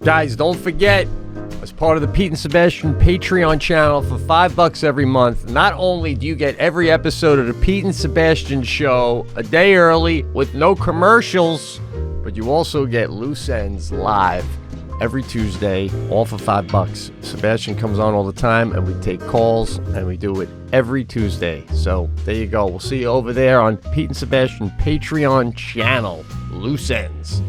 Guys, don't forget, as part of the Pete and Sebastian Patreon channel, for $5 every month, not only do you get every episode of the Pete and Sebastian show a day early with no commercials, but you also get Loose Ends live every Tuesday, all for $5. Sebastian comes on all the time, and we take calls, and we do it every Tuesday. So there you go. We'll see you over there on Pete and Sebastian Patreon channel, Loose Ends.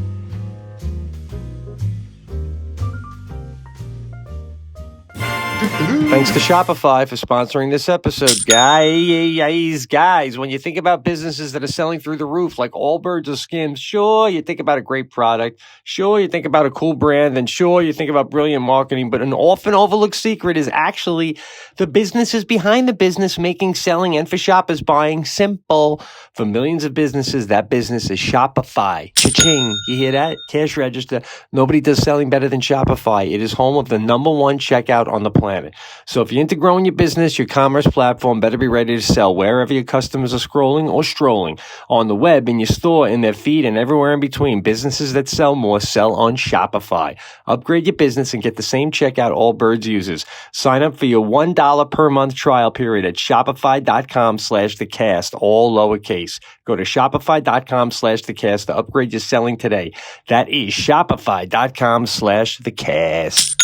Thanks to Shopify for sponsoring this episode. Guys, when you think about businesses that are selling through the roof like Allbirds or Skims, sure, you think about a great product. Sure, you think about a cool brand. And sure, you think about brilliant marketing. But an often overlooked secret is actually the businesses behind the business making, selling, and for shoppers buying simple. For millions of businesses, that business is Shopify. Cha-ching. You hear that? Cash register. Nobody does selling better than Shopify. It is home of the #1 checkout on the planet. So if you're into growing your business, your commerce platform better be ready to sell wherever your customers are scrolling or strolling. On the web, in your store, in their feed, and everywhere in between. Businesses that sell more sell on Shopify. Upgrade your business and get the same checkout Allbirds uses. Sign up for your $1 per month trial period at shopify.com/thecast, all lowercase. Go to shopify.com/thecast to upgrade your selling today. That is shopify.com/thecast.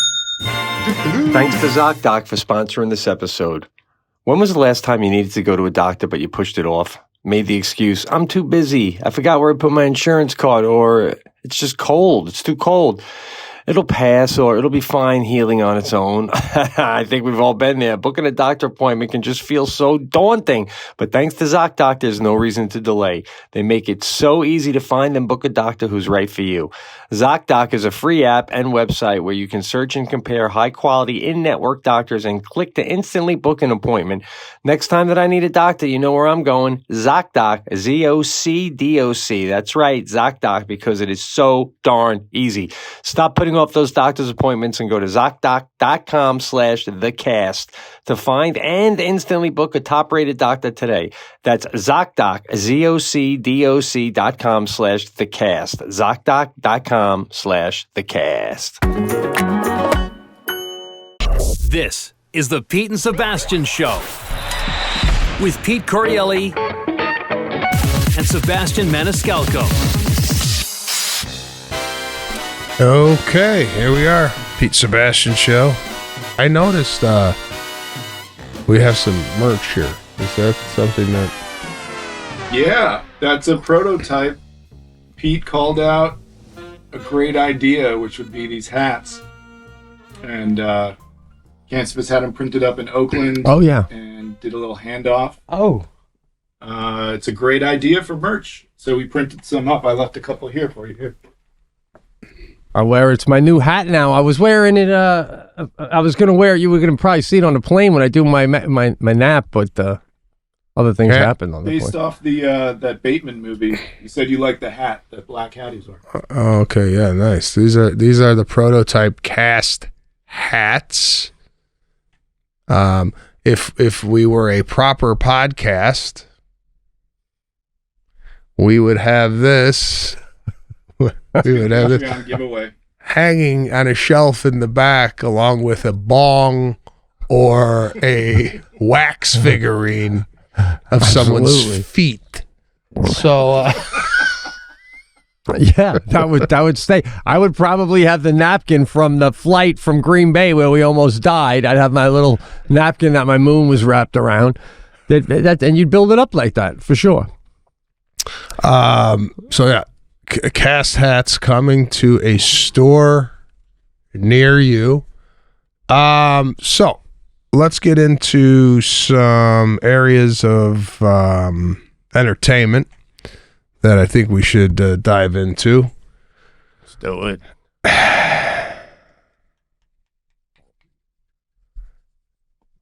Thanks to Zocdoc for sponsoring this episode. When was the last time you needed to go to a doctor but you pushed it off? Made the excuse, I'm too busy, I forgot where I put my insurance card, or it's just cold, it's too cold. It'll pass, or it'll be fine healing on its own. I think we've all been there. Booking a doctor appointment can just feel so daunting. But thanks to Zocdoc, there's no reason to delay. They make it so easy to find and book a doctor who's right for you. Zocdoc is a free app and website where you can search and compare high-quality in-network doctors and click to instantly book an appointment. Next time that I need a doctor, you know where I'm going. Zocdoc, Zocdoc. That's right, Zocdoc, because it is so darn easy. Stop putting off those doctor's appointments and go to Zocdoc.com/thecast to find and instantly book a top-rated doctor today. That's Zocdoc, Zocdoc.com/thecast. Zocdoc.com/thecast. This is the Pete and Sebastian Show with Pete Correale and Sebastian Maniscalco. Okay, here we are. Pete Sebastian Show. I noticed we have some merch here. Is that something that... Yeah, that's a prototype. Pete called out a great idea, which would be these hats. And Canspas had them printed up in Oakland. Oh, yeah. And did a little handoff. Oh. It's a great idea for merch. So we printed some up. I left a couple here for you. Here. I wear it's my new hat now. I was wearing it. I was gonna wear it. You were gonna probably see it on the plane when I do my nap, but other things happened on the plane. Based off the that Bateman movie, you said you liked the hat, the black hat he's wearing. Okay, yeah, nice. These are the prototype cast hats. If we were a proper podcast, we would have this. We would have it hanging on a shelf in the back along with a bong or a wax figurine of someone's feet. So yeah, that would stay. I would probably have the napkin from the flight from Green Bay where we almost died. I'd have my little napkin that my moon was wrapped around. That and you'd build it up like that for sure. So yeah. Cast hats coming to a store near you. So let's get into some areas of entertainment that I think we should dive into. Let's do it.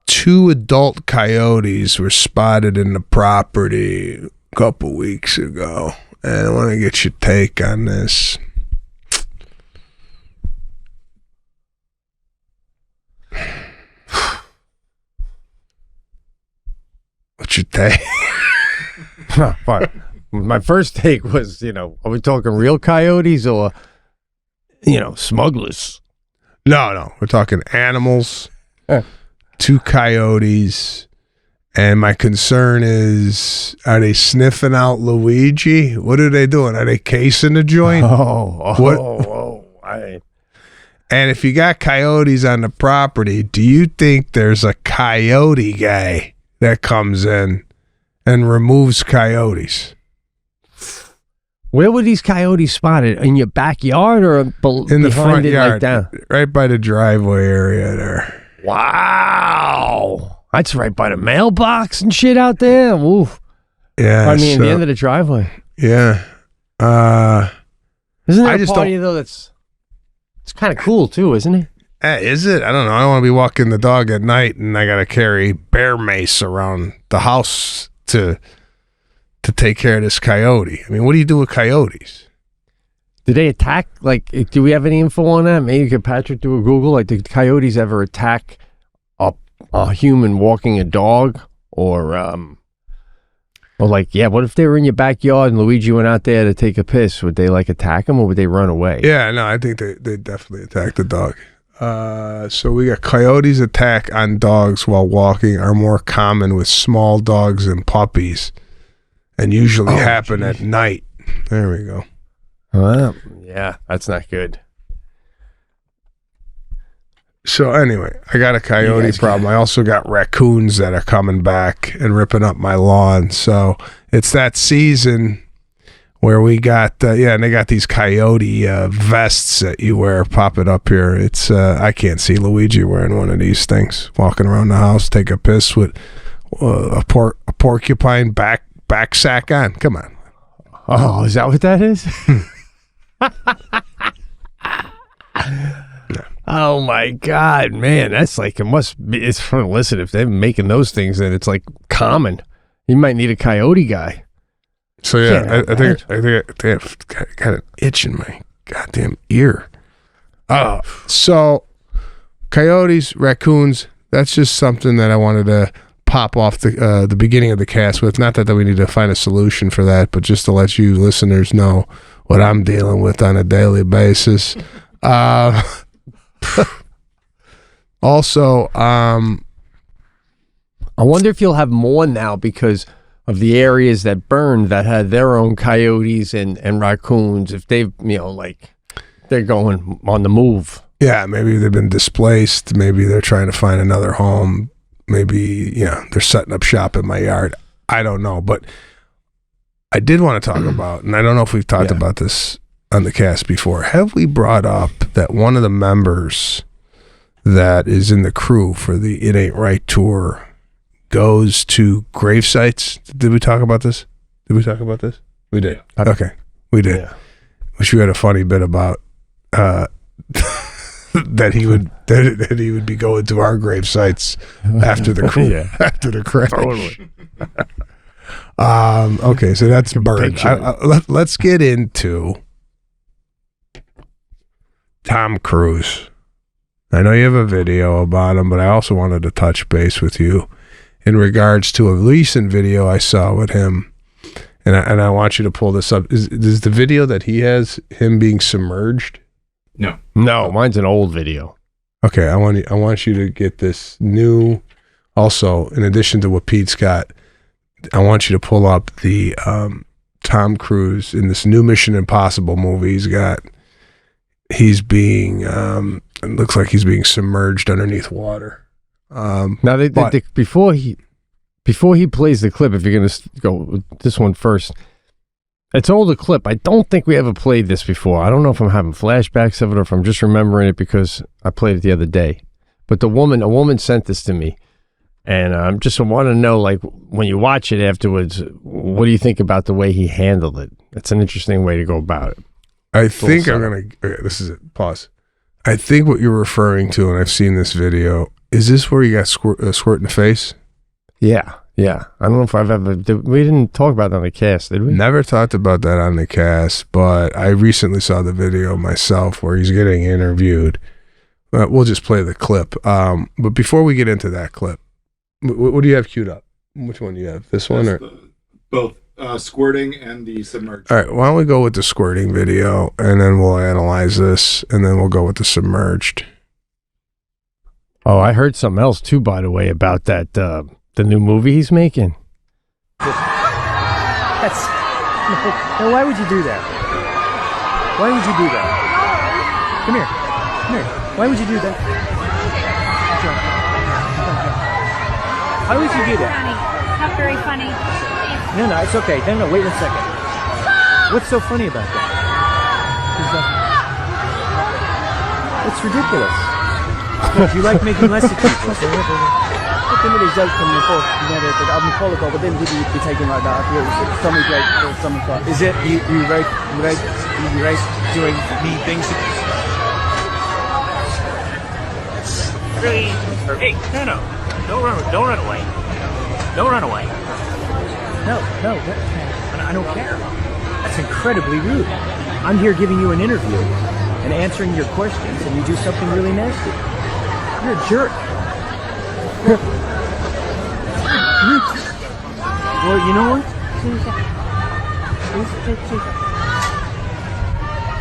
2 adult coyotes were spotted in the property a couple weeks ago. And I want to get your take on this. What's your take? My first take was, are we talking real coyotes or smugglers. No. We're talking animals, 2 coyotes. And my concern is, are they sniffing out Luigi? What are they doing? Are they casing the joint? And if you got coyotes on the property, do you think there's a coyote guy that comes in and removes coyotes? Where were these coyotes spotted? In your backyard or in the front yard, right by the driveway area there? Wow. That's right by the mailbox and shit out there. Oof. Yeah. I mean, the end of the driveway. Yeah. Isn't there a party, though, it's kind of cool, too, isn't it? Is it? I don't know. I don't want to be walking the dog at night and I got to carry bear mace around the house to take care of this coyote. I mean, what do you do with coyotes? Do they attack? Like, do we have any info on that? Maybe could Patrick do a Google? Like, did coyotes ever attack a human walking a dog? Or like, what if they were in your backyard and Luigi went out there to take a piss? Would they, like, attack him or would they run away? Yeah, no, I think they definitely attack the dog. So we got coyotes attack on dogs while walking are more common with small dogs and puppies and usually happen at night. There we go. Yeah, that's not good. So anyway, I got a coyote problem. I also got raccoons that are coming back and ripping up my lawn. So it's that season where we got, and they got these coyote vests that you wear popping up here. It's I can't see Luigi wearing one of these things, walking around the house, take a piss with a porcupine back sack on. Come on. Oh, is that what that is? Oh my God, man, that's like, it's for, listen, if they're making those things, then it's like common. You might need a coyote guy. So yeah, I think I got an itch in my goddamn ear. So coyotes, raccoons, that's just something that I wanted to pop off the beginning of the cast with. Not that we need to find a solution for that, but just to let you listeners know what I'm dealing with on a daily basis. Also, I wonder if you'll have more now because of the areas that burned that had their own coyotes and raccoons. If they've, they're going on the move. Yeah, maybe they've been displaced. Maybe they're trying to find another home. Maybe, they're setting up shop in my yard. I don't know. But I did want to talk about, and I don't know if we've talked about this on the cast before. Have we brought up that one of the members that is in the crew for the It Ain't Right tour goes to grave sites? Did we talk about this? We did. Okay. We did. Yeah. Which we had a funny bit about that he would be going to our grave sites after the after the crash. Totally. Okay, so that's burned. Let's get into Tom Cruise. I know you have a video about him, but I also wanted to touch base with you in regards to a recent video I saw with him, and I want you to pull this up. Is the video that he has him being submerged? No, mine's an old video. Okay, I want you to get this new. Also, in addition to what Pete's got, I want you to pull up the Tom Cruise in this new Mission Impossible movie he's got. He's being, it looks like he's being submerged underneath water. Now, before he plays the clip, if you're going to go with this one first, it's older clip. I don't think we ever played this before. I don't know if I'm having flashbacks of it or if I'm just remembering it because I played it the other day. But a woman sent this to me, and I just want to know, like, when you watch it afterwards, what do you think about the way he handled it? It's an interesting way to go about it. I think I'm going to, this is it, pause. I think what you're referring to, and I've seen this video, is this where you got squirt in the face? Yeah. I don't know if I've ever, we didn't talk about that on the cast, did we? Never talked about that on the cast, but I recently saw the video myself where he's getting interviewed. We'll just play the clip. But before we get into that clip, what do you have queued up? Which one do you have? This one or? Both squirting and the submerged. All right, why don't we go with the squirting video, and then we'll analyze this, and then we'll go with the submerged. Oh, I heard something else too, by the way, about that the new movie he's making. That's. Now, why would you do that? Why would you do that? Come here. Why would you do that? Why would you do that? Funny. Not very funny. No, it's okay. No, wait a second. What's so funny about that? It's ridiculous. Look, you like making less of people. Ultimately, results from the force. I'm Maniscalco, but then did you be taken like that? Something great or something like that. Is it you right doing mean things? Really? Hey, no. Don't run away. Don't run away. No, I don't care. That's incredibly rude. I'm here giving you an interview and answering your questions, and you do something really nasty. You're a jerk. Well, you know what?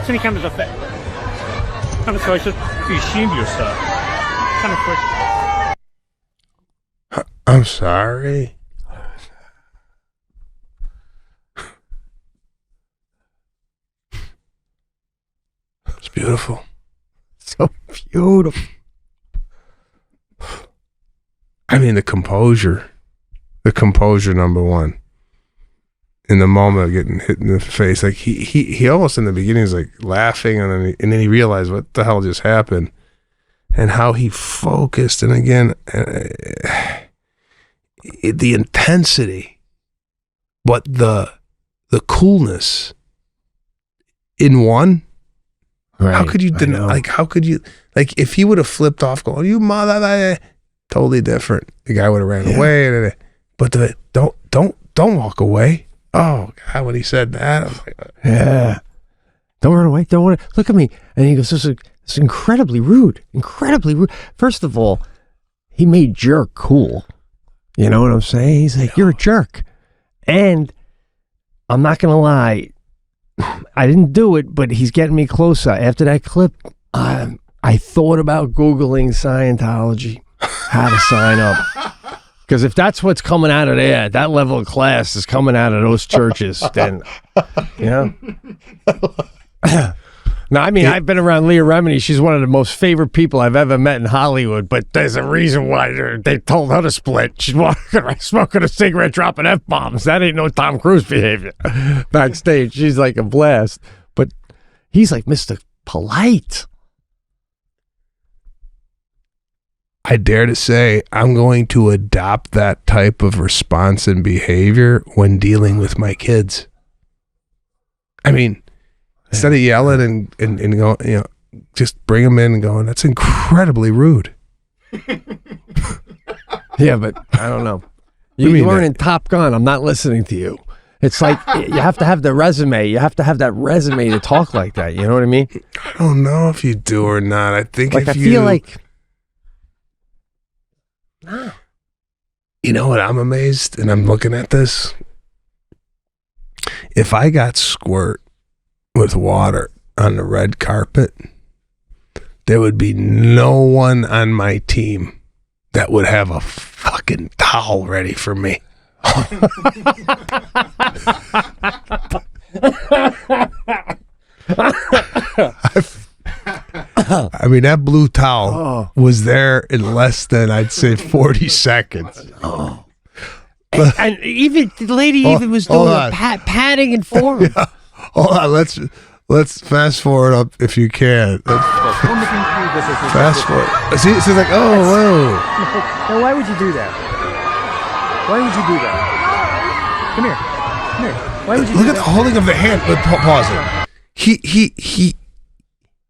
Somebody comes up there. Kind of choices. You ashamed of yourself. Kind of quick. I'm sorry. It's beautiful. So beautiful. I mean, the composure, number one. In the moment of getting hit in the face, like he almost in the beginning is like laughing, and then he realized what the hell just happened, and how he focused, and again, the intensity, but the coolness in one. Right, how could you deny? Like, how could you? Like, if he would have flipped off, going, "You mother," totally different. The guy would have ran away. But don't walk away. Oh God, when he said that, I was like, yeah, don't run away. Don't want to look at me. And he goes, "This is incredibly rude. Incredibly rude." First of all, he made jerk cool. You know what I'm saying? He's like, "You're a jerk," and I'm not gonna lie. I didn't do it, but he's getting me closer. After that clip, I thought about Googling Scientology, how to sign up. Because if that's what's coming out of there, that level of class is coming out of those churches, then, you know. Now, I mean, I've been around Leah Remini. She's one of the most favorite people I've ever met in Hollywood, but there's a reason why they told her to split. She's walking around smoking a cigarette, dropping F-bombs. That ain't no Tom Cruise behavior. Backstage, she's like a blast. But he's like Mr. Polite. I dare to say I'm going to adopt that type of response and behavior when dealing with my kids. I mean, instead of yelling and going, you know, just bring them in and going, that's incredibly rude. Yeah, but I don't know. You weren't in Top Gun. I'm not listening to you. It's like you have to have the resume. You have to have that resume to talk like that. You know what I mean? I don't know if you do or not. I think like, if I you feel like... You know what? I'm amazed, and I'm looking at this. If I got squirt with water on the red carpet, there would be no one on my team that would have a fucking towel ready for me. I mean, that blue towel was there in less than, I'd say, 40 seconds. Oh. And even the lady was doing a patting and form. Yeah. Hold on, let's fast forward up if you can. Fast forward. See, it's like, oh, whoa. Now, why would you do that? Why would you do that? Come here. Why would you? Look at the holding of the hand. Pause it.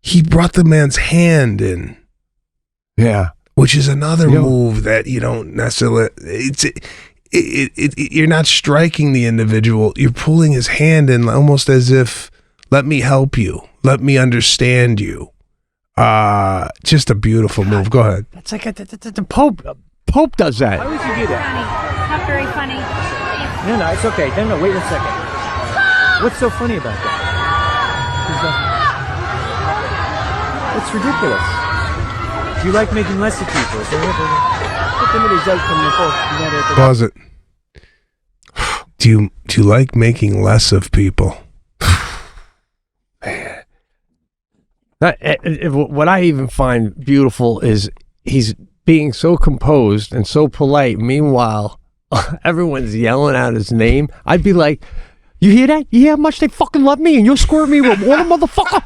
He brought the man's hand in. Yeah, which is another move that you don't necessarily. You're not striking the individual. You're pulling his hand in almost as if, let me help you. Let me understand you. Just a beautiful move. Go ahead. It's like the Pope does that. Why would you do that? Funny. Not very funny. No, it's okay. No, wait a second. What's so funny about that? It's ridiculous. Do you like making less of people? Pause it. Do you like making less of people? Man. What I even find beautiful is he's being so composed and so polite. Meanwhile, everyone's yelling out his name. I'd be like, you hear that? You hear how much they fucking love me and you're squirting me with water, motherfucker?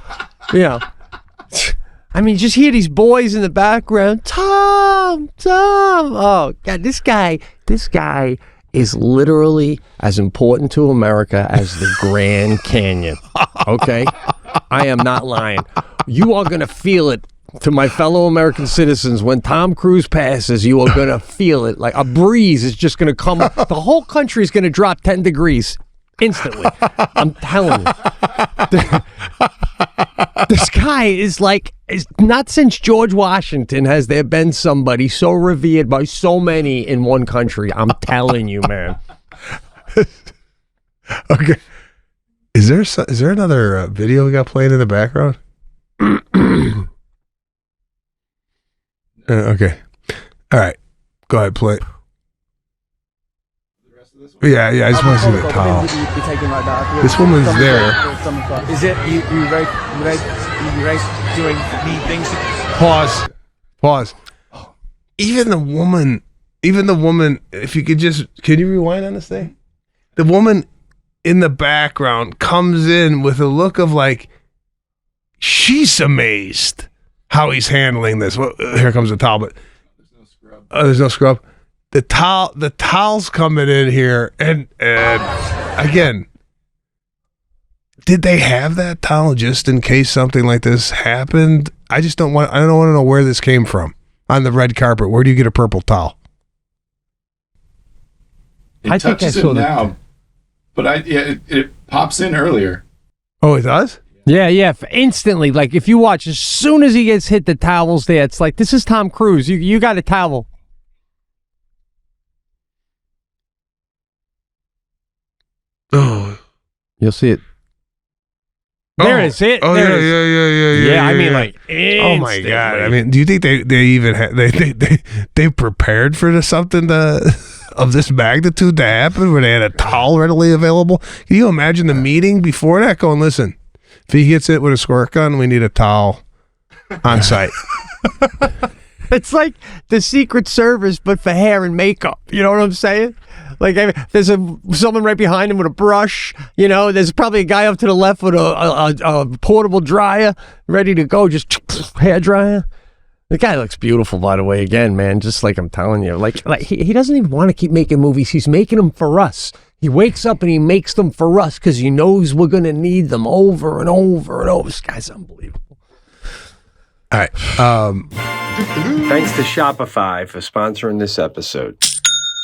Yeah. I mean, just hear these boys in the background. Tom. Oh, God, this guy is literally as important to America as the Grand Canyon. Okay? I am not lying. You are going to feel it. To my fellow American citizens, when Tom Cruise passes, you are going to feel it. Like a breeze is just going to come. The whole country is going to drop 10 degrees instantly. I'm telling you. This guy is not since George Washington has there been somebody so revered by so many in one country. I'm telling you, man. Okay. Is there another video we got playing in the background? Okay. All right. Go ahead, play. Yeah. I just want to see the towel. This woman's there. Is it you doing mean things? Pause. Even the woman. If you could can you rewind on this thing? The woman in the background comes in with a look of like she's amazed how he's handling this. Well, here comes the towel, but there's no scrub. The towel's coming in here, and again, did they have that towel just in case something like this happened? I don't want to know where this came from on the red carpet. Where do you get a purple towel? I think I saw it now, but it pops in earlier. Oh, it does? Yeah, instantly. Like if you watch, as soon as he gets hit, the towel's there. It's like, this is Tom Cruise. You got a towel. Oh, you'll see it. There it is. Oh, yeah. Yeah, I mean, like, instantly. Oh my God! I mean, do you think they even they prepared for something of this magnitude to happen where they had a towel readily available? Can you imagine the meeting before that? Going, listen, if he gets hit with a squirt gun, we need a towel on site. It's like the Secret Service, but for hair and makeup. You know what I'm saying? Like, there's someone right behind him with a brush. You know, there's probably a guy up to the left with a portable dryer ready to go, just hair dryer. The guy looks beautiful, by the way. Again, man, just like I'm telling you, like he doesn't even want to keep making movies. He's making them for us. He wakes up and he makes them for us because he knows we're gonna need them over and over and over. This guy's unbelievable. All right. Thanks to Shopify for sponsoring this episode.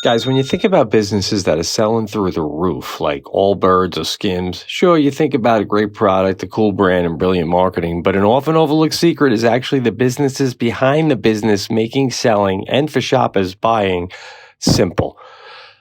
Guys, when you think about businesses that are selling through the roof, like Allbirds or Skims, sure, you think about a great product, a cool brand, and brilliant marketing, but an often overlooked secret is actually the businesses behind the business making selling, and for shoppers, buying simple.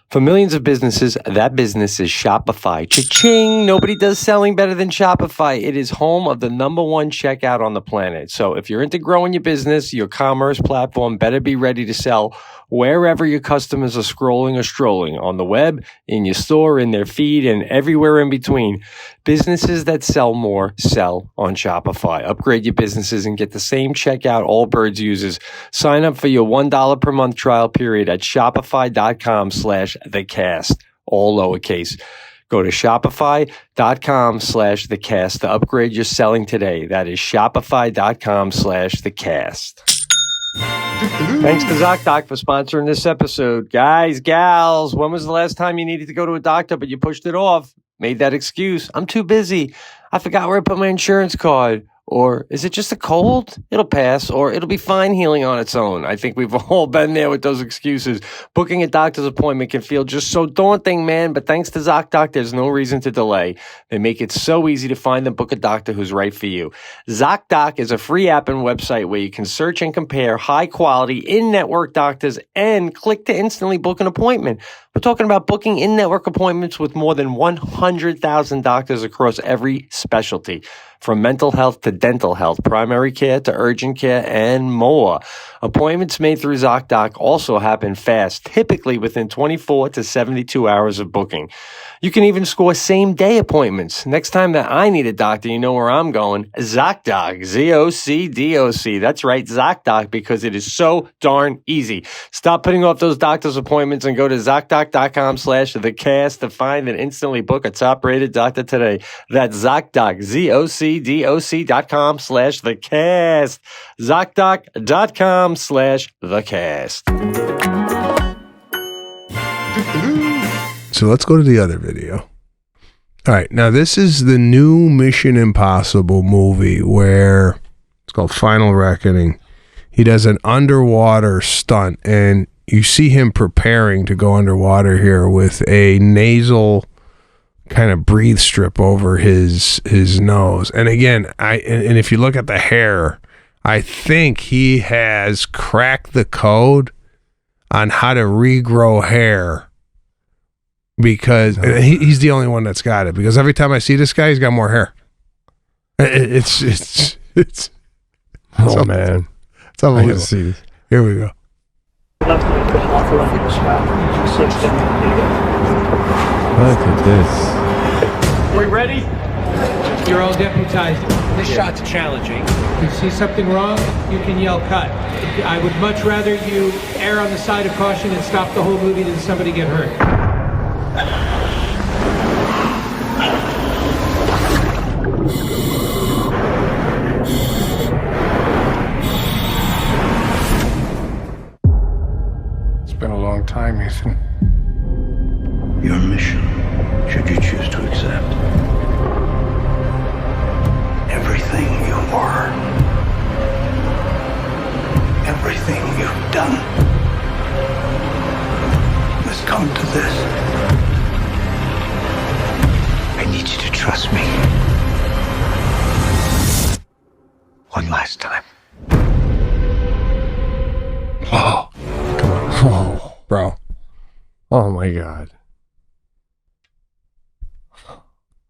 For millions of businesses, that business is Shopify. Cha-ching! Nobody does selling better than Shopify. It is home of the #1 checkout on the planet. So if you're into growing your business, your commerce platform better be ready to sell wherever your customers are scrolling or strolling, on the web, in your store, in their feed, and everywhere in between. Businesses that sell more sell on Shopify. Upgrade your businesses and get the same checkout Allbirds uses. Sign up for your $1 per month trial period at shopify.com/thecast, all lowercase. Go to shopify.com/thecast to upgrade your selling today. That is shopify.com/thecast. Thanks to Zocdoc for sponsoring this episode. Guys, gals, when was the last time you needed to go to a doctor, but you pushed it off? Made that excuse. I'm too busy. I forgot where I put my insurance card. Or is it just a cold? It'll pass, or it'll be fine healing on its own. I think we've all been there with those excuses. Booking a doctor's appointment can feel just so daunting, man, but thanks to Zocdoc, there's no reason to delay. They make it so easy to find and book a doctor who's right for you. Zocdoc is a free app and website where you can search and compare high-quality in-network doctors and click to instantly book an appointment. We're talking about booking in-network appointments with more than 100,000 doctors across every specialty, from mental health to dental health, primary care to urgent care, and more. Appointments made through Zocdoc also happen fast, typically within 24 to 72 hours of booking. You can even score same-day appointments. Next time that I need a doctor, you know where I'm going. Zocdoc, Z-O-C-D-O-C. That's right, Zocdoc, because it is so darn easy. Stop putting off those doctor's appointments and go to ZocDoc.com/thecast to find and instantly book a top-rated doctor today. That's Zocdoc, ZocDoc.com/thecast. ZocDoc.com/thecast. So let's go to the other video. All right, now this is the new Mission Impossible movie where it's called Final Reckoning. He does an underwater stunt, and you see him preparing to go underwater here with a nasal kind of breathe strip over his nose. And again, and if you look at the hair, I think he has cracked the code on how to regrow hair. Because he's the only one that's got it. Because every time I see this guy, he's got more hair. It's oh man, it's unbelievable. I can see this. Here we go. Look at this. We ready? You're all deputized. This shot's challenging. If you see something wrong, you can yell cut. I would much rather you err on the side of caution and stop the whole movie than somebody get hurt. It's been a long time, Ethan. Your mission, should you choose to accept. Everything you are, everything you've done, must come to this. I need you to trust me. One last time. Oh, come on. Oh, bro. Oh my God.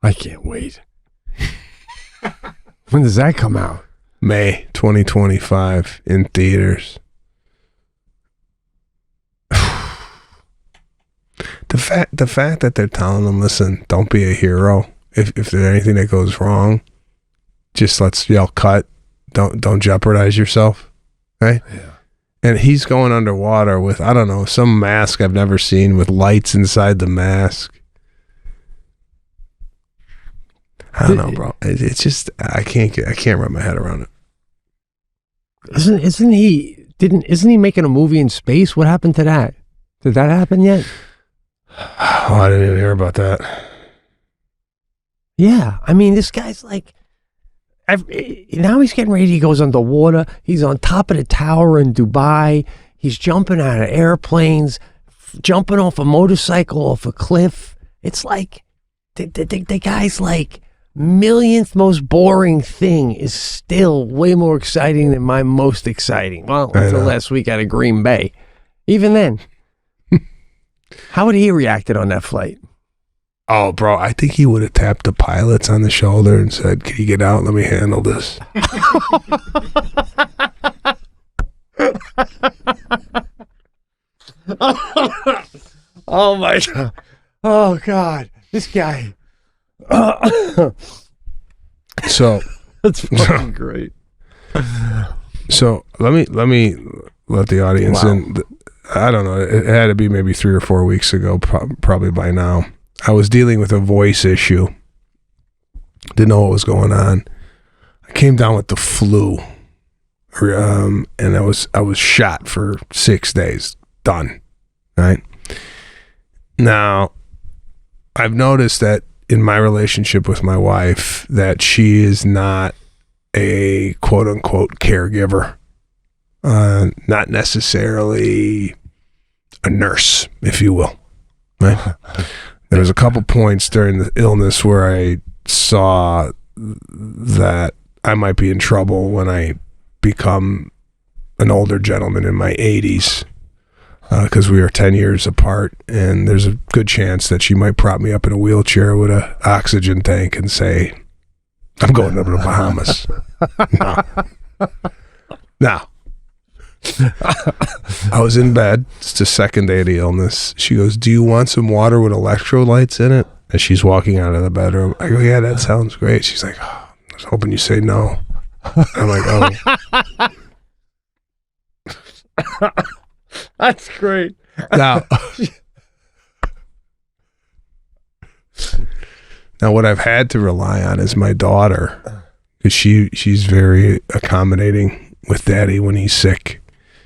I can't wait. When does that come out? May 2025 in theaters. The fact that they're telling them, listen, don't be a hero. If there's anything that goes wrong, just let's yell cut. Don't jeopardize yourself. Right? Yeah. And he's going underwater with, I don't know, some mask I've never seen with lights inside the mask. I don't know, bro. It's just I can't wrap my head around it. Isn't he making a movie in space? What happened to that? Did that happen yet? Oh, I didn't even hear about that. Yeah, I mean, this guy's like, now he's getting ready. He goes underwater. He's on top of the tower in Dubai. He's jumping out of airplanes, jumping off a motorcycle off a cliff. It's like the guy's like, millionth most boring thing is still way more exciting than my most exciting. Well, until last week out of Green Bay. Even then, how would he have reacted on that flight? Oh, bro, I think he would have tapped the pilots on the shoulder and said, "Can you get out? Let me handle this." Oh my God! Oh God! This guy. So that's fucking great. So let me let the audience in. I don't know. It had to be maybe 3 or 4 weeks ago, probably by now. I was dealing with a voice issue. Didn't know what was going on. I came down with the flu, and I was shot for 6 days. Done. Right. Now, I've noticed that in my relationship with my wife, that she is not a quote unquote caregiver, not necessarily a nurse, if you will. Right? There was a couple points during the illness where I saw that I might be in trouble when I become an older gentleman in my 80s, because we are 10 years apart, and there's a good chance that she might prop me up in a wheelchair with an oxygen tank and say, I'm going over to the Bahamas. No. I was in bed. It's the second day of the illness. She goes, do you want some water with electrolytes in it? As she's walking out of the bedroom. I go, yeah, that sounds great. She's like, oh, I was hoping you say no. I'm like, oh. That's great. Now, what I've had to rely on is my daughter, because she's very accommodating with Daddy when he's sick.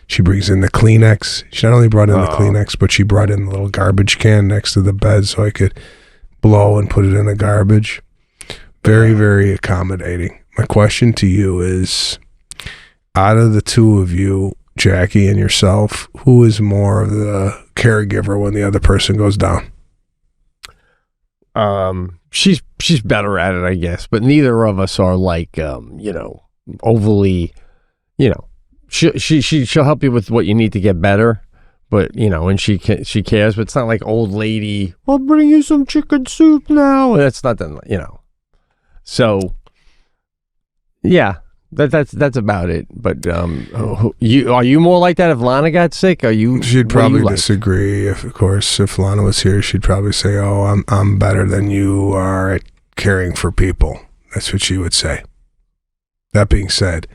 She brings in the Kleenex. She not only brought in the Kleenex, but she brought in the little garbage can next to the bed so I could blow and put it in the garbage. Very, very accommodating. My question to you is, out of the two of you, Jackie and yourself, who is more of the caregiver when the other person goes down? She's better at it, I guess, but neither of us are like, overly, she'll help you with what you need to get better, but and she cares, but it's not like old lady, I'll bring you some chicken soup now. That's not that, So, yeah. That's about it. But are you more like that if Lana got sick? She'd probably disagree. Of course, if Lana was here, she'd probably say, "Oh, I'm better than you are at caring for people." That's what she would say. That being said,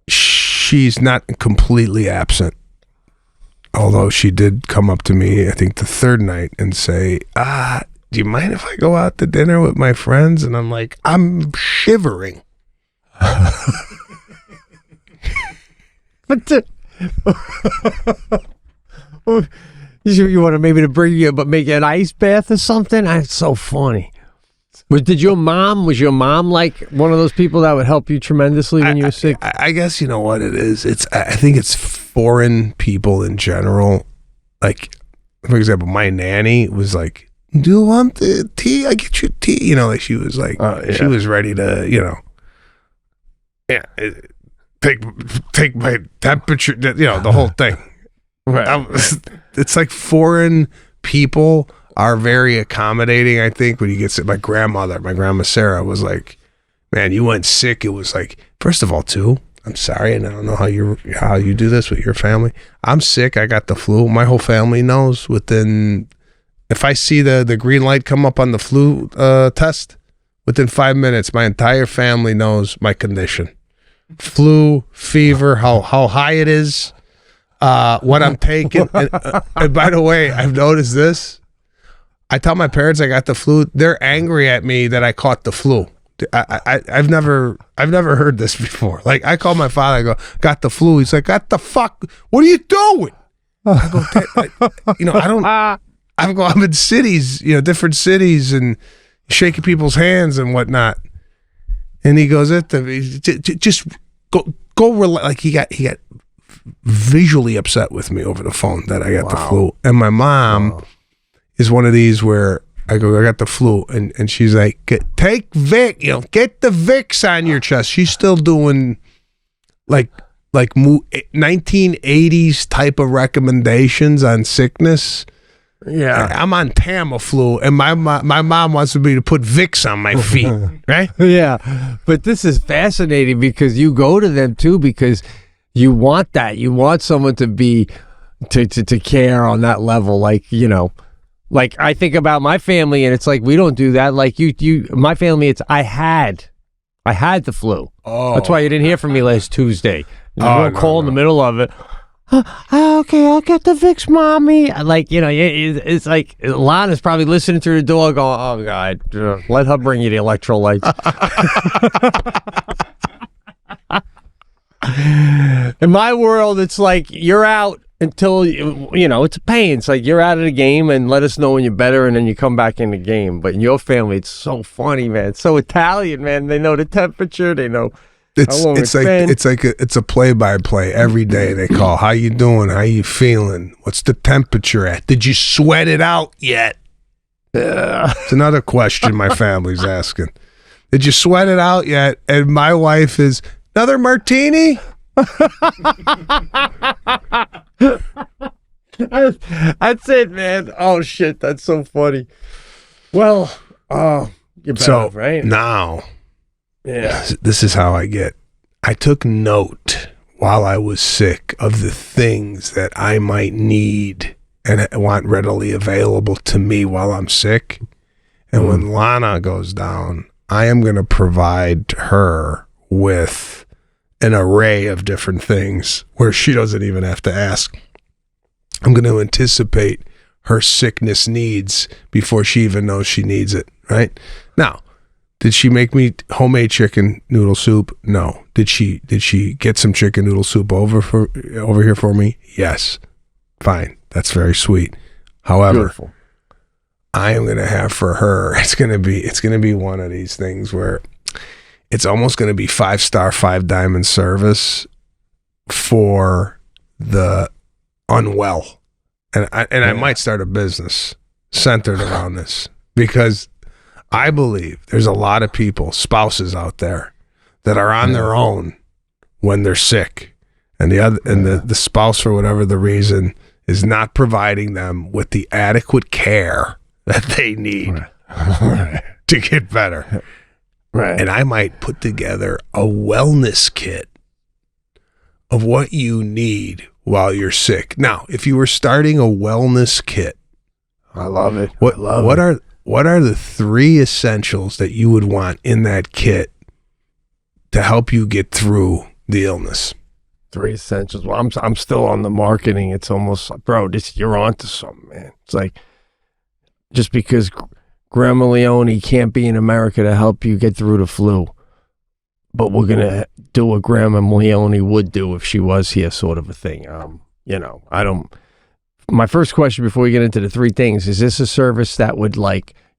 she's not completely absent. Although she did come up to me, I think the third night, and say, do you mind if I go out to dinner with my friends? And I'm like, I'm shivering. But you want to maybe to bring you, but make you an ice bath or something? That's so funny. Was your mom like one of those people that would help you tremendously when you were sick? I guess you know what it is. I think it's foreign people in general. Like, for example, my nanny was like, do you want the tea? I get you tea. Like she was like, she was ready to, take my temperature, the whole thing. Right. It's like foreign people are very accommodating, I think, when you get sick. My grandma Sarah was like, man, you went sick. It was like, first of all, I'm sorry, and I don't know how you do this with your family. I'm sick. I got the flu. My whole family knows if I see the green light come up on the flu test, within 5 minutes, my entire family knows my condition. Flu, fever, how high it is, what I'm taking. And by the way, I've noticed this. I tell my parents I got the flu. They're angry at me that I caught the flu. I've never heard this before. Like, I call my father, I go, got the flu. He's like, got the fuck? What are you doing? I go, I'm in cities, different cities, and shaking people's hands and whatnot. And he goes, just go relax. Like he got visually upset with me over the phone that I got the flu. And my mom is one of these where I go, I got the flu, and she's like, take Vic, get the Vicks on your chest. She's still doing like 1980s type of recommendations on sickness. Yeah, I'm on Tamiflu, and my mom wants me to put Vicks on my feet, right? Yeah, but this is fascinating because you go to them too because you want that. You want someone to be to care on that level, like like I think about my family, and it's like we don't do that. Like my family, it's I had the flu. Oh, that's why you didn't hear from me last Tuesday. You call in the middle of it. Okay, I'll get the Vicks, mommy. Like, it's like Lana's probably listening through the door going, oh, God, let her bring you the electrolytes. In my world, it's like you're out until it's a pain. It's like you're out of the game and let us know when you're better, and then you come back in the game. But in your family, it's so funny, man. It's so Italian, man. They know the temperature. They know how long it's been. It's a play-by-play every day. They call. How you doing? How you feeling? What's the temperature at? Did you sweat it out yet? It's another question my family's asking. Did you sweat it out yet? And my wife is, another martini? That's it, man. Oh shit, that's so funny. Well, you're better, right? Now, yeah, this is how I get. I took note while I was sick of the things that I might need and I want readily available to me while I'm sick. And when Lana goes down, I am going to provide her with an array of different things where she doesn't even have to ask. I'm going to anticipate her sickness needs before she even knows she needs it, right? Now, did she make me homemade chicken noodle soup? No. Did she get some chicken noodle soup over here for me? Yes. Fine. That's very sweet. However, beautiful. I am going to have for her, it's going to be one of these things where it's almost going to be 5-star, 5-diamond service for the unwell. And I might start a business centered around this, because I believe there's a lot of people, spouses out there, that are on their own when they're sick, and the spouse, for whatever the reason, is not providing them with the adequate care that they need to get better. Right. And I might put together a wellness kit of what you need while you're sick. Now, if you were starting a wellness kit, I love it. What are the 3 essentials that you would want in that kit to help you get through the illness? 3 essentials. Well, I'm still on the marketing. It's almost like, bro, you're onto something, man. It's like, just because Grandma Leone can't be in America to help you get through the flu, but we're gonna do what Grandma Leone would do if she was here, sort of a thing. My first question before we get into the 3 things is this a service that would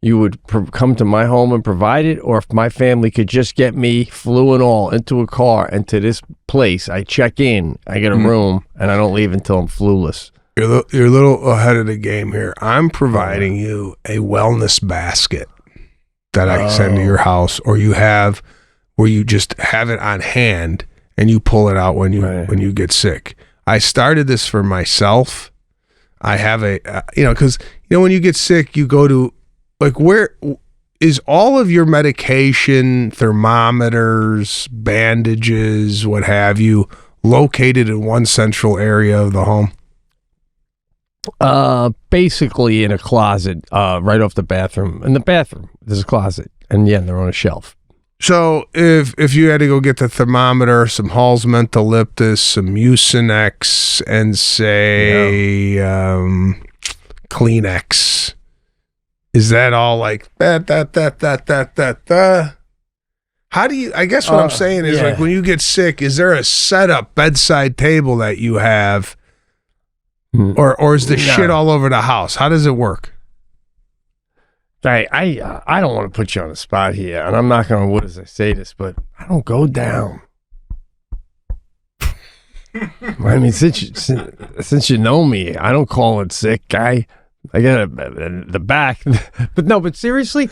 you would come to my home and provide it, or if my family could just get me, flu and all, into a car and to this place, I check in, I get a room, and I don't leave until I'm flueless. You're a little ahead of the game here. I'm providing you a wellness basket that I can send to your house, or where you just have it on hand and you pull it out when you get sick. I started this for myself. I have because when you get sick, you go to, where is all of your medication, thermometers, bandages, what have you, located in one central area of the home? Basically in a closet, right off the bathroom. In the bathroom, there's a closet, and they're on a shelf. So if you had to go get the thermometer, some Hall's Mentholyptus, some Mucinex, and say Kleenex, is that all like that? How do you? I guess what I'm saying is when you get sick, is there a setup bedside table that you have? Or is the shit all over the house? How does it work? I don't want to put you on the spot here, and I'm not going to, say this, but I don't go down. I mean, since you know me, I don't call it sick. I got the back. But seriously,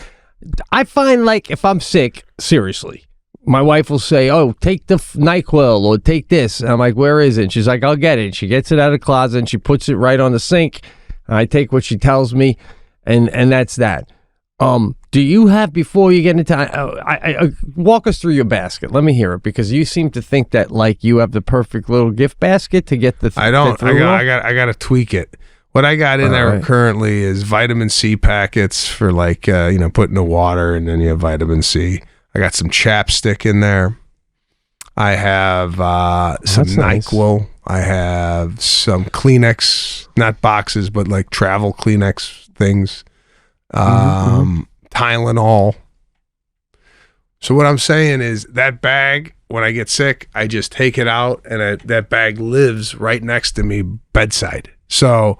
I find if I'm sick, seriously, my wife will say, "Oh, take the NyQuil or take this." And I'm like, "Where is it?" And she's like, "I'll get it." She gets it out of the closet and she puts it right on the sink. And I take what she tells me, and that's that. Do you have, before you get into, I walk us through your basket? Let me hear it, because you seem to think that you have the perfect little gift basket to get the. I don't. I got to tweak it. What I got in there currently is vitamin C packets for put in the water, and then you have vitamin C. I got some chapstick in there. I have some NyQuil. Nice. I have some Kleenex, not boxes, but travel Kleenex things. Tylenol. So what I'm saying is that bag when I get sick, I just take it out, and that bag lives right next to me bedside. So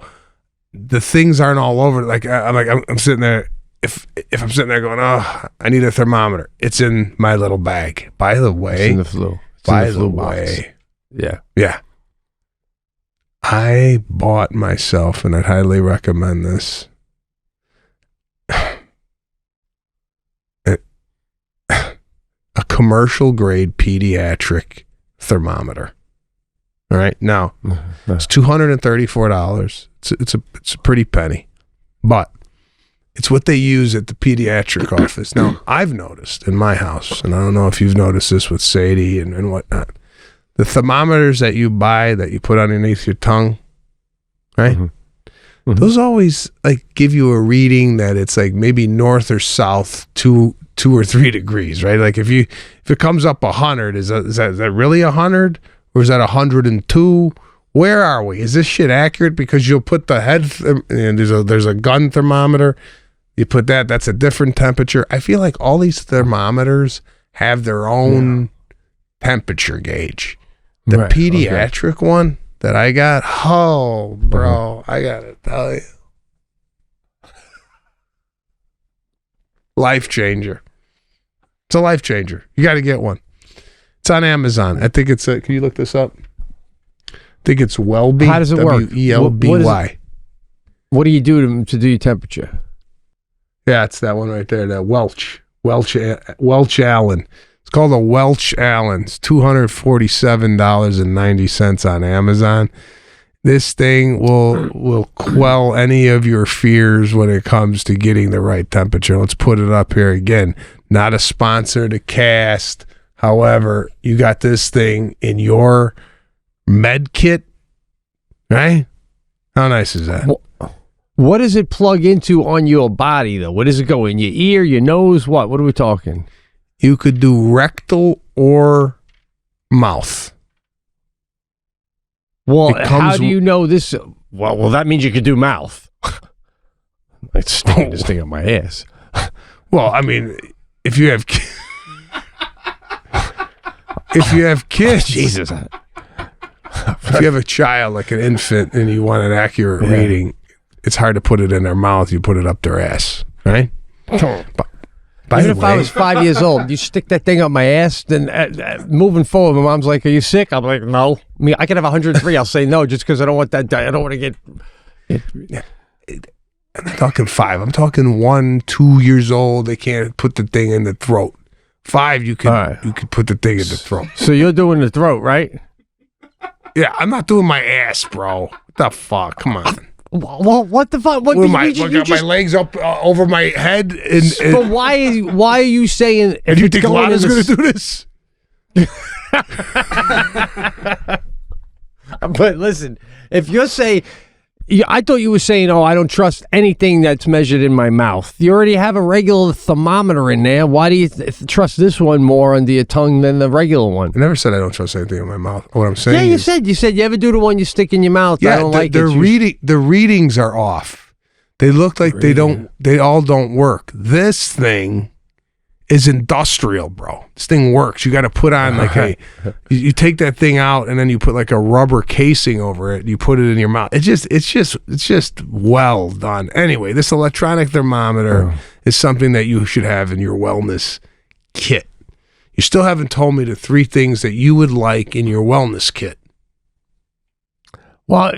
the things aren't all over. Like I'm sitting there. If I'm sitting there going, oh, I need a thermometer, it's in my little bag. By the way, it's in the flu. By the way, yeah. I bought myself, and I'd highly recommend this, a commercial grade pediatric thermometer. All right, now it's $234. It's a pretty penny, but it's what they use at the pediatric office. Now, I've noticed in my house, and I don't know if you've noticed this with Sadie and whatnot, the thermometers that you buy that you put underneath your tongue, right? Mm-hmm. Those always like give you a reading that it's like maybe north or south 2 or 3 degrees, right? Like if it comes up 100, is that really 100, or is that 102? Where are we? Is this shit accurate? Because you'll put the head and there's a gun thermometer. You put that's a different temperature. I feel like all these thermometers have their own temperature gauge. The pediatric one that I got, oh, bro, I gotta tell you. Life changer. It's a life changer. You got to get one. It's on Amazon. I think it's can you look this up? I think it's Welby. How does it work? WELBY. What do you do to do your temperature? Yeah, it's that one right there. That Welch Allen. It's called a Welch Allen. It's $247.90 on Amazon. This thing will quell any of your fears when it comes to getting the right temperature. Let's put it up here again. Not a sponsor to Cast. However, you got this thing in your med kit, right? How nice is that? What does it plug into on your body, though? What does it go in? Your ear, your nose? What are we talking? You could do rectal or mouth. Well, how do you know this? Well, that means you could do mouth. It's sticking this thing up my ass. Well, I mean, if you have kids, Jesus. If you have a child like an infant and you want an accurate reading, it's hard to put it in their mouth. You put it up their ass, right? Even if I was 5 years old, you stick that thing up my ass, then moving forward, my mom's like, are you sick? I'm like, no. I mean, I could have 103. I'll say no just because I don't want that. I don't want to get... I'm not talking 5. I'm talking 1, 2 years old. They can't put the thing in the throat. 5, you could put the thing in the throat. So you're doing the throat, right? Yeah, I'm not doing my ass, bro. What the fuck? Come on. Well, what the fuck? What my legs up over my head? But why are you saying? And you think Lana's going to do this? But listen, if you're saying, I thought you were saying, oh, I don't trust anything that's measured in my mouth. You already have a regular thermometer in there. Why do you trust this one more under your tongue than the regular one? I never said I don't trust anything in my mouth. What I'm saying, you said you ever do the one you stick in your mouth. Yeah, I don't like it. The readings are off. They look like they all don't work. This thing is industrial, bro. This thing works. You got to put on you take that thing out and then you put like a rubber casing over it. And you put it in your mouth. It's just well done. Anyway, this electronic thermometer is something that you should have in your wellness kit. You still haven't told me the 3 things that you would like in your wellness kit. Well,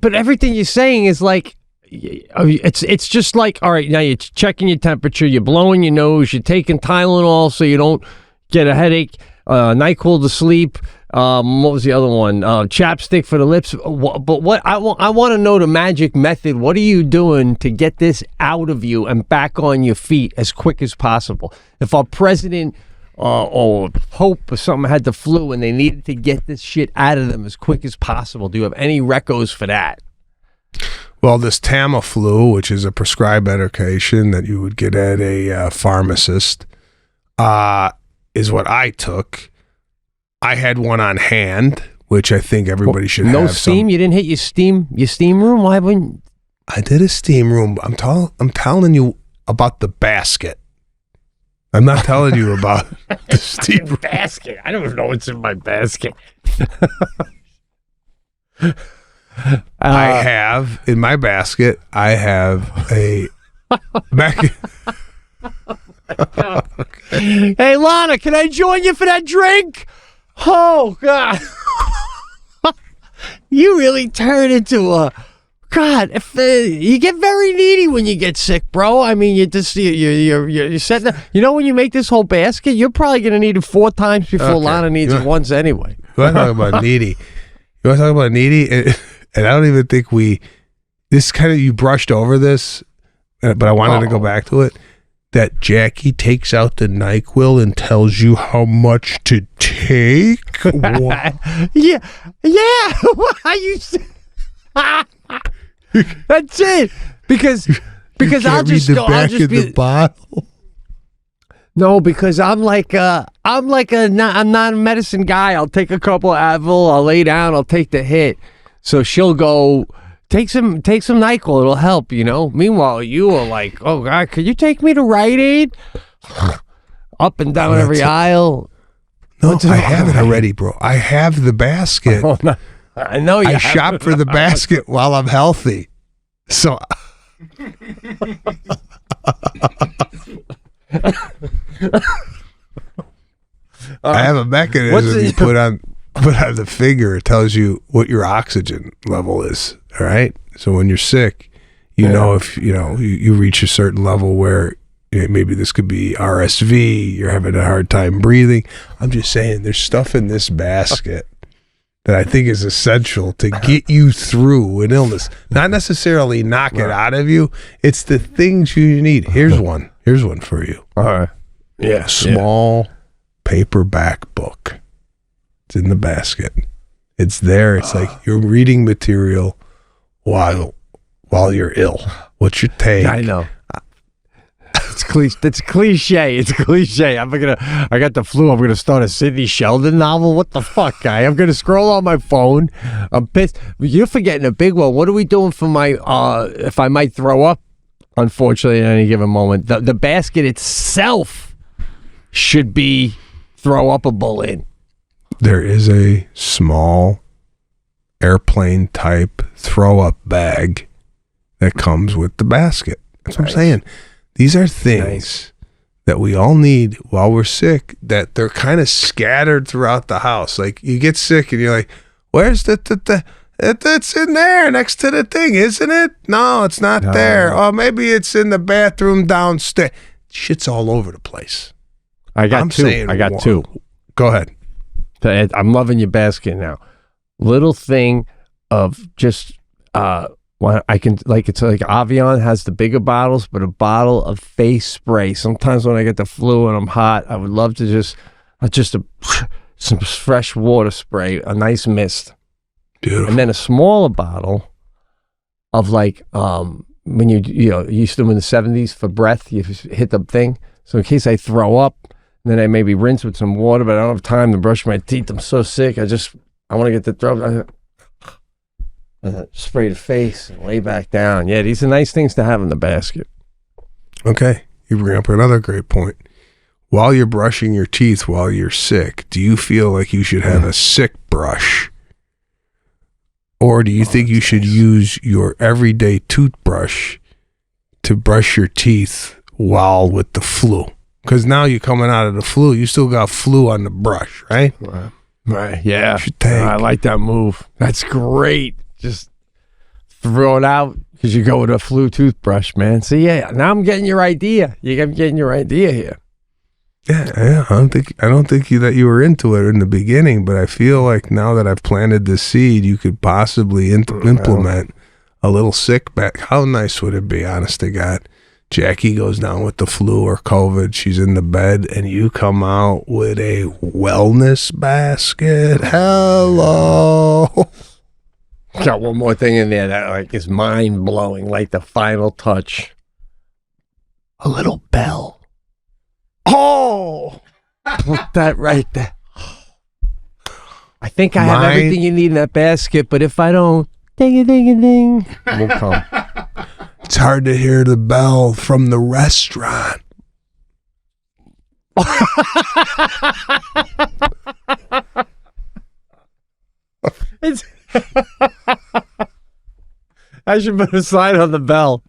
but everything you're saying is like, it's just like, all right, now you're checking your temperature, you're blowing your nose, you're taking Tylenol so you don't get a headache, NyQuil to sleep. What was the other one? Chapstick for the lips. But what I want to know the magic method. What are you doing to get this out of you and back on your feet as quick as possible? If our president or Pope or something had the flu and they needed to get this shit out of them as quick as possible, do you have any recos for that? Well, this Tamiflu, which is a prescribed medication that you would get at a pharmacist, is what I took. I had one on hand, which I think everybody should have. No steam? You didn't hit your steam room? Why wouldn't? I did a steam room. I'm telling you about the basket. I'm not telling you about the Steve basket. I don't even know what's in my basket. I have in my basket. I have a Hey, Lana, can I join you for that drink? Oh, God. You really turn into a... God, if you get very needy when you get sick, bro. I mean, you're setting up... You know, when you make this whole basket, you're probably going to need it 4 times before Lana needs it once anyway. You want to talk about needy? And I don't even think this kind of, you brushed over this, but I wanted to go back to it. That Jackie takes out the NyQuil and tells you how much to take. Yeah. That's it. Because I'll just go. I'll just be the bottle. No, because I'm not a medicine guy. I'll take a couple of Advil. I'll lay down. I'll take the hit. So she'll go. Take some NyQuil. It'll help, you know. Meanwhile, you are like, oh God, could you take me to Rite Aid? Up and down every aisle. No, I have it already, bro. I have the basket. Oh, no. I know you. I shop for the basket while I'm healthy. So I have a mechanism you put on the finger. It tells you what your oxygen level is. All right. So when you're sick, you know if you reach a certain level where maybe this could be RSV. You're having a hard time breathing. I'm just saying, there's stuff in this basket that I think is essential to get you through an illness. Not necessarily knock it out of you. It's the things you need. Here's one. Here's one for you. All right. Yeah. A small paperback book. It's in the basket. It's there. It's like you're reading material while you're ill. What's your take? I know. It's cliche. It's cliche. It's cliche. I got the flu. I'm gonna start a Sidney Sheldon novel. What the fuck, guy? I'm gonna scroll on my phone. I'm pissed. You're forgetting a big one. What are we doing for my if I might throw up? Unfortunately, at any given moment, the basket itself should be throw upable in. There is a small airplane type throw up bag that comes with the basket. That's what I'm saying. These are things that we all need while we're sick, that they're kind of scattered throughout the house. Like you get sick and you're like, where's it's in there next to the thing, isn't it? No, it's not there. Oh, maybe it's in the bathroom downstairs. Shit's all over the place. I got two. Go ahead. I'm loving your basket now. Little thing of just I can, like, it's like Avion has the bigger bottles, but a bottle of face spray. Sometimes when I get the flu and I'm hot, I would love to just some fresh water spray, a nice mist. Beautiful. And then a smaller bottle of like when you used to do in the 70s for breath, you hit the thing. So in case I throw up, then I maybe rinse with some water, but I don't have time to brush my teeth. I'm so sick. I want to get the throat. Spray the face and lay back down. Yeah, these are nice things to have in the basket. Okay. You bring up another great point. While you're brushing your teeth while you're sick, do you feel like you should have a sick brush? Or do you think you should use your everyday toothbrush to brush your teeth while with the flu? Because now you're coming out of the flu, you still got flu on the brush, right? Right. Yeah. I like that move. That's great. Just throw it out because you go with a flu toothbrush, man. So yeah, now I'm getting your idea. I'm getting your idea here. Yeah. I don't think that you were into it in the beginning, but I feel like now that I've planted this seed, you could possibly implement a little sick bag. How nice would it be, honest to God? Jackie goes down with the flu or COVID. She's in the bed, and you come out with a wellness basket. Hello. Got one more thing in there that like is mind blowing, like the final touch. A little bell. Oh, put that right there. I think I have everything you need in that basket, but if I don't, ding a ding a ding, we'll come. It's hard to hear the bell from the restaurant. It's I should put a sign on the bell.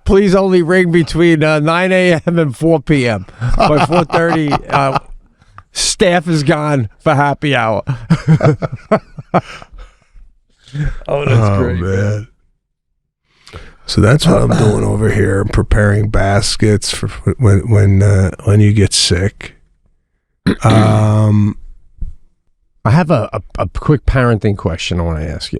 Please only ring between 9 a.m. and 4 p.m. By 4:30, staff is gone for happy hour. That's great, man. So that's what I'm doing over here. I'm preparing baskets for when you get sick. I have a quick parenting question I want to ask you.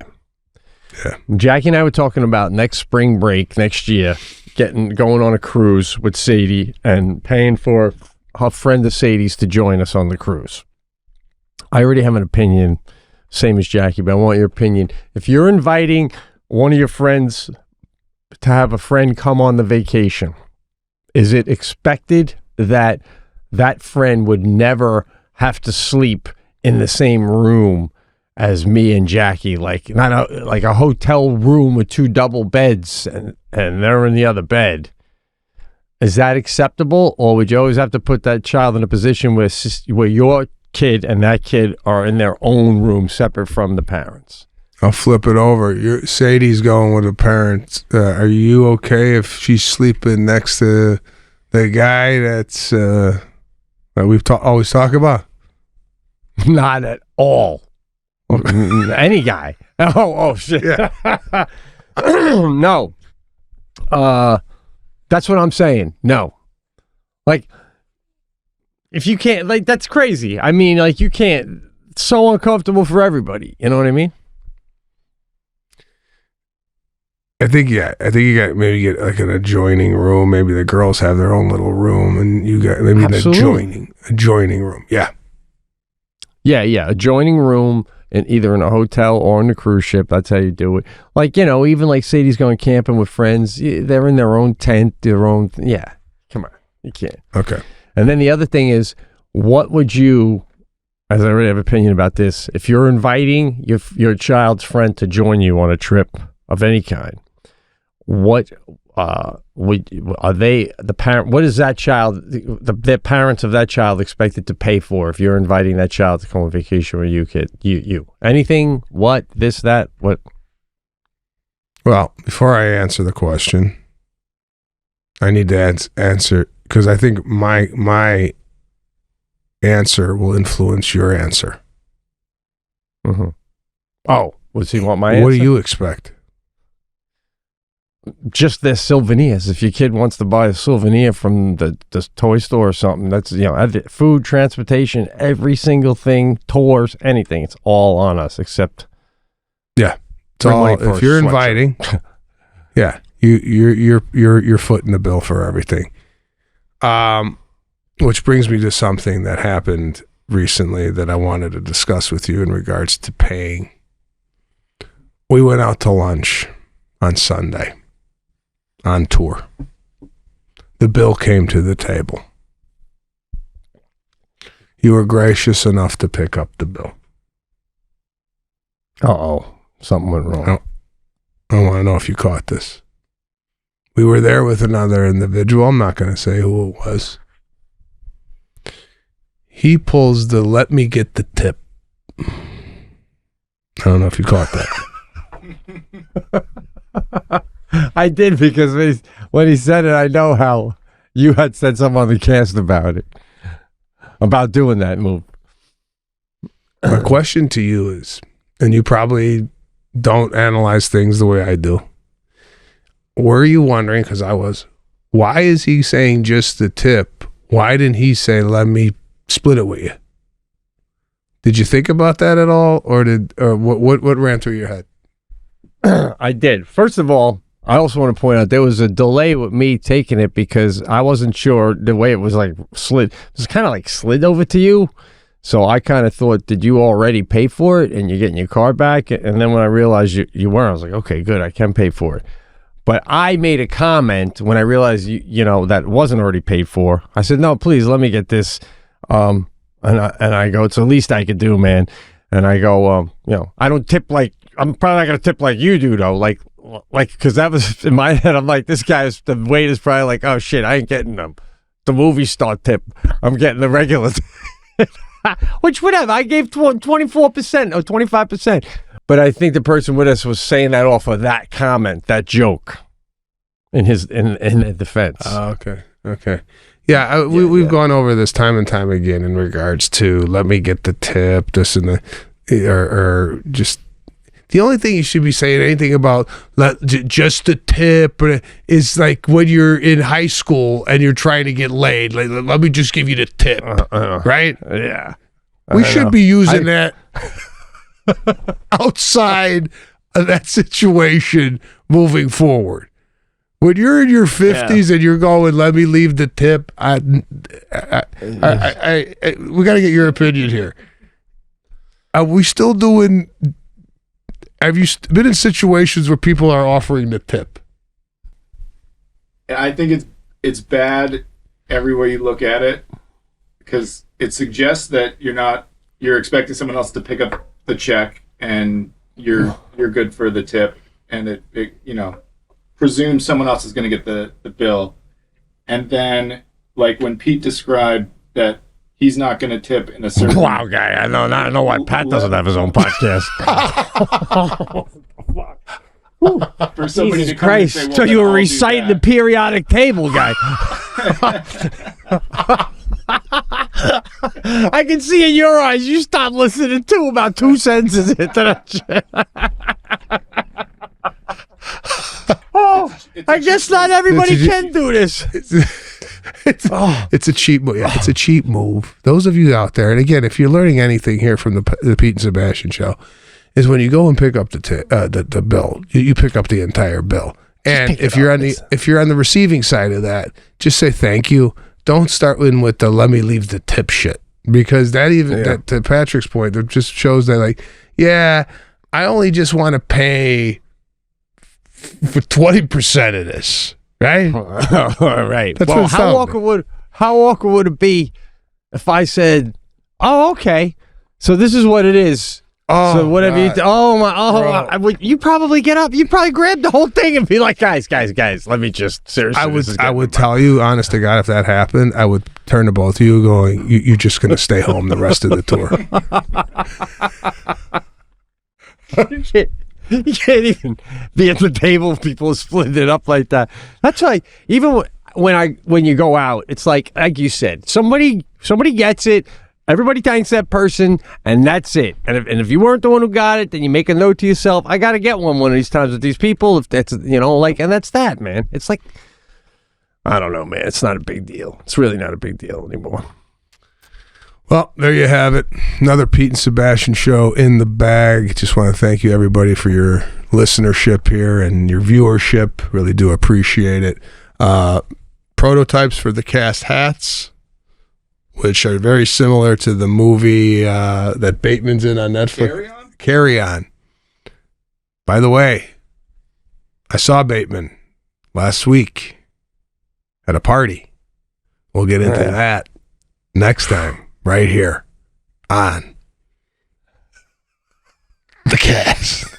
Yeah. Jackie and I were talking about next spring break next year, going on a cruise with Sadie and paying for her friend of Sadie's to join us on the cruise. I already have an opinion, same as Jackie, but I want your opinion. If you're inviting one of your friends to have a friend come on the vacation, is it expected that that friend would never have to sleep in the same room as me and Jackie, like not like a hotel room with 2 double beds and they're in the other bed? Is that acceptable, or would you always have to put that child in a position where your kid and that kid are in their own room separate from the parents? I'll flip it over. Sadie's going with the parents. Are you okay if she's sleeping next to the guy that's that we've always talk about? Not at all. Any guy. Oh shit. Yeah. No. That's what I'm saying. No. Like, if you can't, like, that's crazy. I mean, like, you can't. It's so uncomfortable for everybody. You know what I mean? I think you got get like an adjoining room. Maybe the girls have their own little room, and you got maybe an adjoining room. Yeah. Yeah. Adjoining room, and either in a hotel or on a cruise ship. That's how you do it. Like, you know, even like Sadie's going camping with friends. They're in their own tent, their own. Yeah. Come on. You can't. Okay. And then the other thing is, what would you, as I already have an opinion about this, if you're inviting your child's friend to join you on a trip of any kind, what are they, the parent, what is that child, the parents of that child expected to pay for if you're inviting that child to come on vacation with you? Anything? What? This, that? What? Well, before I answer the question, I need to answer, because I think my answer will influence your answer. Mm-hmm. Oh, does he want my answer? What do you expect? Just their souvenirs. If your kid wants to buy a souvenir from the toy store or something, that's, you know, food, transportation, every single thing, tours, anything. It's all on us, except it's all, if you're inviting, yeah, you're footing the bill for everything. Which brings me to something that happened recently that I wanted to discuss with you in regards to paying. We went out to lunch on Sunday on tour. The bill came to the table. You were gracious enough to pick up the bill. Uh-oh. Something went wrong. I want to know if you caught this. We were there with another individual. I'm not going to say who it was. He pulls the "let me get the tip." I don't know if you caught that. I did, because when he said it, I know how you had said something on the cast about it, about doing that move. My question to you is, and you probably don't analyze things the way I do. Were you wondering, because I was, why is he saying just the tip? Why didn't he say, let me split it with you? Did you think about that at all? Or what ran through your head? I did. First of all, I also want to point out there was a delay with me taking it, because I wasn't sure the way it was like slid. It was kind of like slid over to you. So I kind of thought, did you already pay for it and you're getting your car back? And then when I realized you weren't, I was like, okay, good, I can pay for it. But I made a comment when I realized, you know, that wasn't already paid for. I said, no, please, let me get this. And I go, it's the least I could do, man. And I go, you know, I don't tip like, I'm probably not going to tip like you do, though. Like, because that was in my head. I'm like, this guy's, the weight is probably like, oh shit, I ain't getting them the movie star tip. I'm getting the regular tip. Which, whatever. I gave 24% or 25%. But I think the person with us was saying that off of that comment, that joke, in the defense. Oh, okay. Yeah, we've gone over this time and time again in regards to let me get the tip, this and the, or just the only thing you should be saying anything about just the tip is like when you're in high school and you're trying to get laid. Like, let me just give you the tip, right? Yeah, we should be using that outside of that situation moving forward. When you're in your 50s and you're going, let me leave the tip. We got to get your opinion here. Are we still doing? Have you been in situations where people are offering the tip? I think it's bad every way you look at it, because it suggests that you're expecting someone else to pick up the check and you're good for the tip, and it presumes someone else is going to get the bill. And then, like when Pete described that he's not going to tip in a certain... Wow, guy. I know why Pat doesn't have his own podcast. For somebody Jesus to come Christ. and say, well, So you were I'll do reciting the that. periodic table, guy. I can see in your eyes you stopped listening to about 2 sentences into that shit. I guess not everybody can do this. It's a cheap move. Yeah, it's a cheap move. Those of you out there, and again, if you're learning anything here from the Pete and Sebastian show, is when you go and pick up the bill, you pick up the entire bill. And if you're on the receiving side of that, just say thank you. Don't start in with the let me leave the tip shit, because that to Patrick's point, that just shows that like, yeah, I only just want to pay for 20% of this, right? Right. That's Well, what it how awkward would it be if I said, "Oh, okay, so this is what it is." Oh, so whatever you, you probably get up, you probably grab the whole thing and be like, guys, let me just seriously. I would tell you, honest to God, if that happened, I would turn to both of you going, you're just going to stay home the rest of the tour. You can't even be at the table if people split it up like that. That's why even when you go out, it's like you said, somebody gets it. Everybody thanks that person, and that's it. And if you weren't the one who got it, then you make a note to yourself, I got to get one of these times with these people. If that's, and that's that, man. It's like, I don't know, man. It's not a big deal. It's really not a big deal anymore. Well, there you have it. Another Pete and Sebastian show in the bag. Just want to thank you, everybody, for your listenership here and your viewership. Really do appreciate it. Prototypes for the cast hats, which are very similar to the movie that Bateman's in on Netflix. Carry On. By the way, I saw Bateman last week at a party. We'll get into that next time, right here on The Cast.